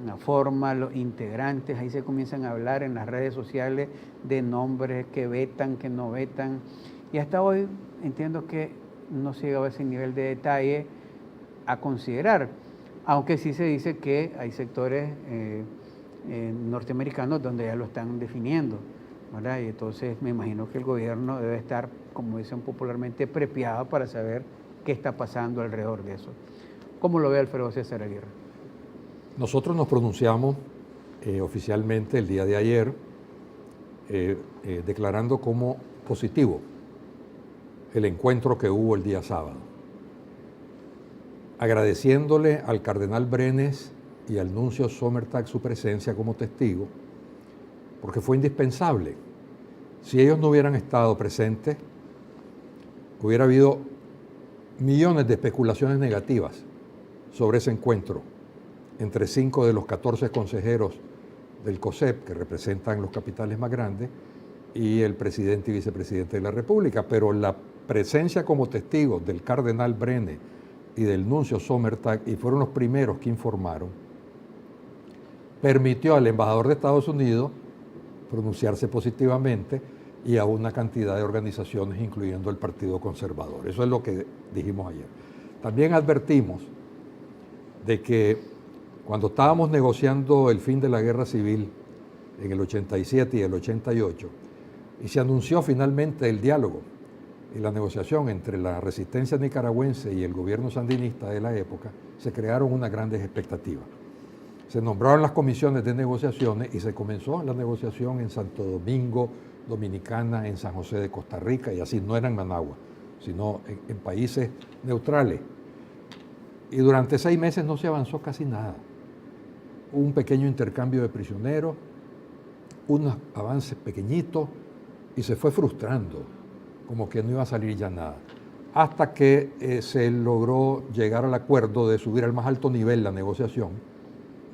la forma, los integrantes, ahí se comienzan a hablar en las redes sociales de nombres que vetan, que no vetan, y hasta hoy entiendo que no se llegó a ese nivel de detalle a considerar, aunque sí se dice que hay sectores norteamericanos donde ya lo están definiendo, ¿verdad? Y entonces me imagino que el gobierno debe estar, como dicen popularmente, prepiado para saber qué está pasando alrededor de eso. ¿Cómo lo ve Alfredo César Aguirre? Nosotros nos pronunciamos oficialmente el día de ayer declarando como positivo el encuentro que hubo el día sábado, agradeciéndole al cardenal Brenes y al nuncio Sommertag su presencia como testigo, porque fue indispensable. Si ellos no hubieran estado presentes, hubiera habido millones de especulaciones negativas sobre ese encuentro entre 5 de los 14 consejeros del COSEP, que representan los capitales más grandes, y el presidente y vicepresidente de la República. Pero la presencia como testigos del cardenal Brenes y del nuncio Sommertag, y fueron los primeros que informaron, permitió al embajador de Estados Unidos pronunciarse positivamente y a una cantidad de organizaciones, incluyendo el Partido Conservador. Eso es lo que dijimos ayer. También advertimos de que cuando estábamos negociando el fin de la guerra civil en el 87 y el 88, y se anunció finalmente el diálogo y la negociación entre la resistencia nicaragüense y el gobierno sandinista de la época, se crearon unas grandes expectativas. Se nombraron las comisiones de negociaciones y se comenzó la negociación en Santo Domingo, Dominicana, en San José de Costa Rica, y así no era en Managua, sino en países neutrales. Y durante 6 meses no se avanzó casi nada. Hubo un pequeño intercambio de prisioneros, unos avances pequeñitos, y se fue frustrando, como que no iba a salir ya nada. Hasta que se logró llegar al acuerdo de subir al más alto nivel la negociación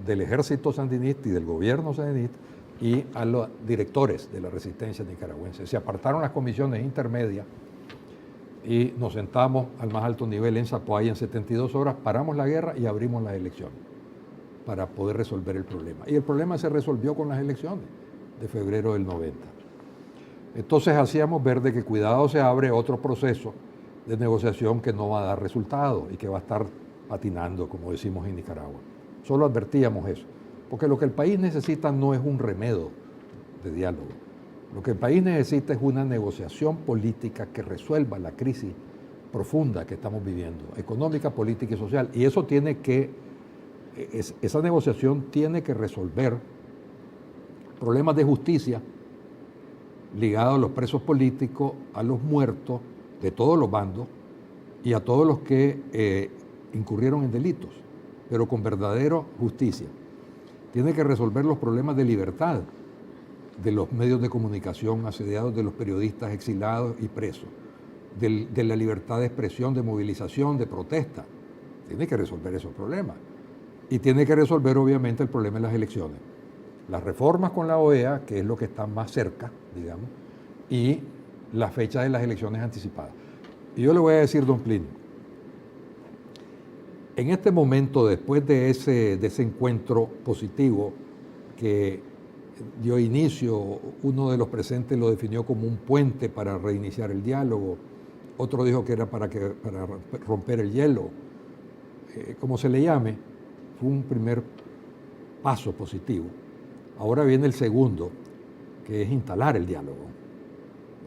del ejército sandinista y del gobierno sandinista y a los directores de la resistencia nicaragüense. Se apartaron las comisiones intermedias y nos sentamos al más alto nivel en Zapoay en 72 horas, paramos la guerra y abrimos las elecciones para poder resolver el problema. Y el problema se resolvió con las elecciones de febrero del 90. Entonces hacíamos ver de que cuidado se abre otro proceso de negociación que no va a dar resultado y que va a estar patinando, como decimos en Nicaragua. Solo advertíamos eso, porque lo que el país necesita no es un remedio de diálogo. Lo que el país necesita es una negociación política que resuelva la crisis profunda que estamos viviendo, económica, política y social. Y eso tiene que, esa negociación tiene que resolver problemas de justicia ligados a los presos políticos, a los muertos de todos los bandos y a todos los que incurrieron en delitos, pero con verdadera justicia. Tiene que resolver los problemas de libertad de los medios de comunicación asediados, de los periodistas exilados y presos, de la libertad de expresión, de movilización, de protesta. Tiene que resolver esos problemas. Y tiene que resolver, obviamente, el problema de las elecciones. Las reformas con la OEA, que es lo que está más cerca, digamos, y la fecha de las elecciones anticipadas. Y yo le voy a decir, don Plinio, en este momento, después de ese encuentro positivo que dio inicio, uno de los presentes lo definió como un puente para reiniciar el diálogo, otro dijo que era para romper el hielo, como se le llame, fue un primer paso positivo. Ahora viene el segundo, que es instalar el diálogo.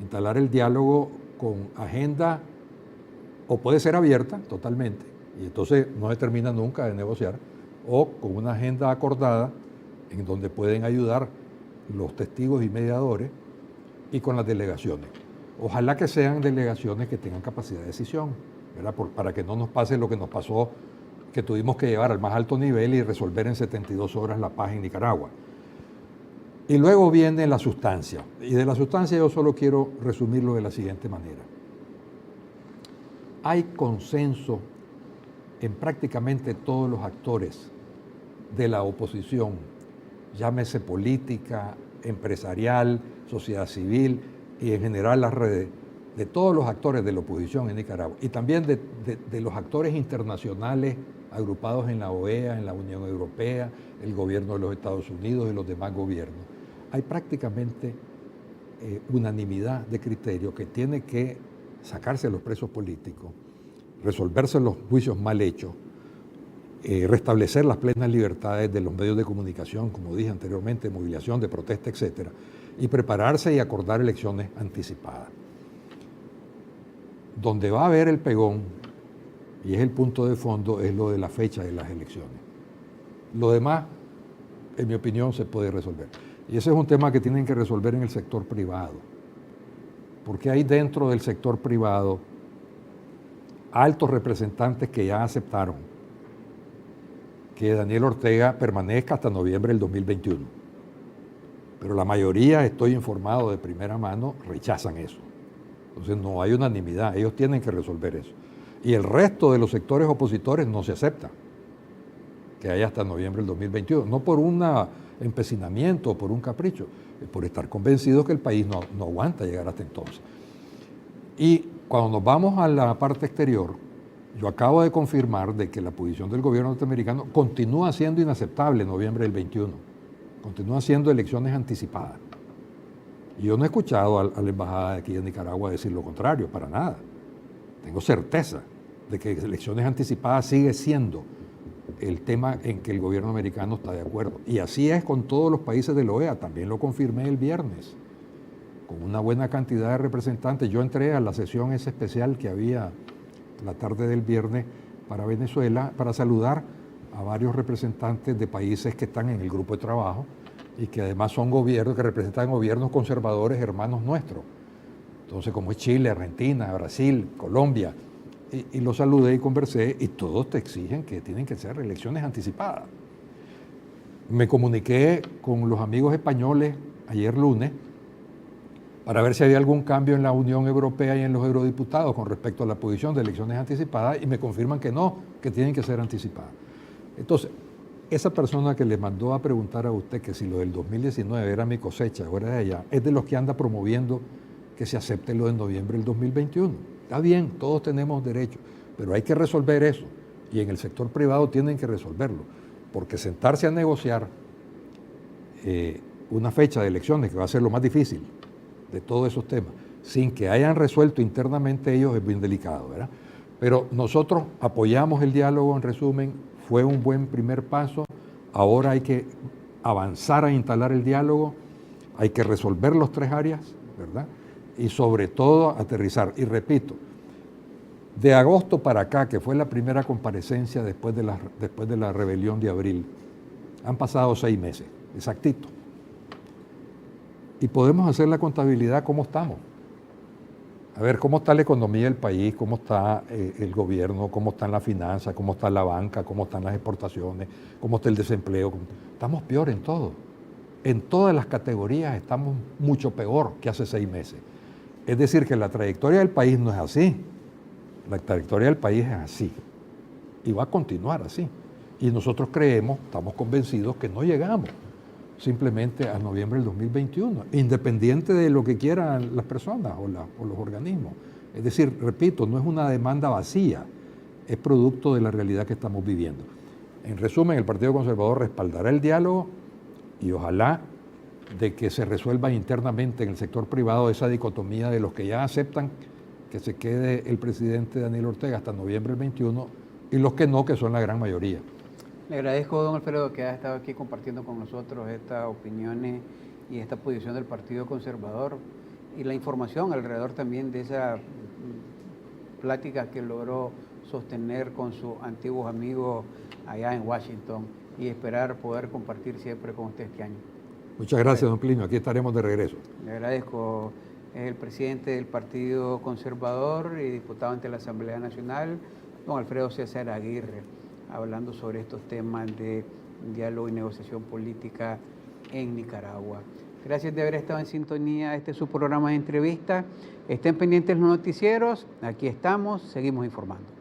Instalar el diálogo con agenda, o puede ser abierta totalmente, y entonces no se termina nunca de negociar, o con una agenda acordada en donde pueden ayudar los testigos y mediadores y con las delegaciones. Ojalá que sean delegaciones que tengan capacidad de decisión, ¿verdad? Para que no nos pase lo que nos pasó, que tuvimos que llevar al más alto nivel y resolver en 72 horas la paz en Nicaragua. Y luego viene la sustancia. Y de la sustancia yo solo quiero resumirlo de la siguiente manera. Hay consenso en prácticamente todos los actores de la oposición, llámese política, empresarial, sociedad civil y en general las redes, de todos los actores de la oposición en Nicaragua y también de los actores internacionales agrupados en la OEA, en la Unión Europea, el gobierno de los Estados Unidos y los demás gobiernos. Hay prácticamente unanimidad de criterio que tiene que sacarse a los presos políticos, resolverse los juicios mal hechos, restablecer las plenas libertades de los medios de comunicación, como dije anteriormente, movilización, de protesta, etcétera, y prepararse y acordar elecciones anticipadas. Donde va a haber el pegón, y es el punto de fondo, es lo de la fecha de las elecciones. Lo demás, en mi opinión, se puede resolver. Y ese es un tema que tienen que resolver en el sector privado, porque hay dentro del sector privado altos representantes que ya aceptaron que Daniel Ortega permanezca hasta noviembre del 2021. Pero la mayoría, estoy informado de primera mano, rechazan eso. Entonces no hay unanimidad, ellos tienen que resolver eso. Y el resto de los sectores opositores no se acepta que haya hasta noviembre del 2021, no por un empecinamiento o por un capricho, por estar convencidos que el país no aguanta llegar hasta entonces. Y cuando nos vamos a la parte exterior, yo acabo de confirmar de que la posición del gobierno norteamericano continúa siendo inaceptable en noviembre del 21, continúa siendo elecciones anticipadas. Y yo no he escuchado a la embajada de aquí de Nicaragua decir lo contrario, para nada. Tengo certeza de que elecciones anticipadas sigue siendo el tema en que el gobierno americano está de acuerdo. Y así es con todos los países de la OEA, también lo confirmé el viernes, con una buena cantidad de representantes. Yo entré a la sesión esa especial que había la tarde del viernes para Venezuela, para saludar a varios representantes de países que están en el grupo de trabajo y que además son gobiernos, que representan gobiernos conservadores hermanos nuestros. Entonces, como es Chile, Argentina, Brasil, Colombia, y los saludé y conversé, y todos te exigen que tienen que ser elecciones anticipadas. Me comuniqué con los amigos españoles ayer lunes para ver si había algún cambio en la Unión Europea y en los eurodiputados con respecto a la posición de elecciones anticipadas, y me confirman que no, que tienen que ser anticipadas. Entonces, esa persona que le mandó a preguntar a usted que si lo del 2019 era mi cosecha o era de allá, es de los que anda promoviendo que se acepte lo de noviembre del 2021. Está bien, todos tenemos derecho, pero hay que resolver eso, y en el sector privado tienen que resolverlo, porque sentarse a negociar una fecha de elecciones, que va a ser lo más difícil de todos esos temas, sin que hayan resuelto internamente ellos, es bien delicado, ¿verdad? Pero nosotros apoyamos el diálogo, en resumen, fue un buen primer paso, ahora hay que avanzar a instalar el diálogo, hay que resolver los 3 áreas, ¿verdad? Y sobre todo aterrizar. Y repito, de agosto para acá, que fue la primera comparecencia después de la rebelión de abril, han pasado 6 meses, exactito. Y podemos hacer la contabilidad cómo estamos. A ver, cómo está la economía del país, cómo está el gobierno, cómo están las finanzas, cómo está la banca, cómo están las exportaciones, cómo está el desempleo. Estamos peor en todo. En todas las categorías estamos mucho peor que hace 6 meses. Es decir, que la trayectoria del país no es así. La trayectoria del país es así. Y va a continuar así. Y nosotros creemos, estamos convencidos que no llegamos simplemente a noviembre del 2021, independiente de lo que quieran las personas o los organismos. Es decir, repito, no es una demanda vacía, es producto de la realidad que estamos viviendo. En resumen, el Partido Conservador respaldará el diálogo y ojalá de que se resuelva internamente en el sector privado esa dicotomía de los que ya aceptan que se quede el presidente Daniel Ortega hasta noviembre del 21 y los que no, que son la gran mayoría. Le agradezco, don Alfredo, que haya estado aquí compartiendo con nosotros estas opiniones y esta posición del Partido Conservador y la información alrededor también de esa plática que logró sostener con sus antiguos amigos allá en Washington, y esperar poder compartir siempre con usted este año. Muchas gracias, don Plinio. Aquí estaremos de regreso. Le agradezco. Es el presidente del Partido Conservador y diputado ante la Asamblea Nacional, don Alfredo César Aguirre, hablando sobre estos temas de diálogo y negociación política en Nicaragua. Gracias de haber estado en sintonía. Este es su programa de entrevista. Estén pendientes los noticieros. Aquí estamos. Seguimos informando.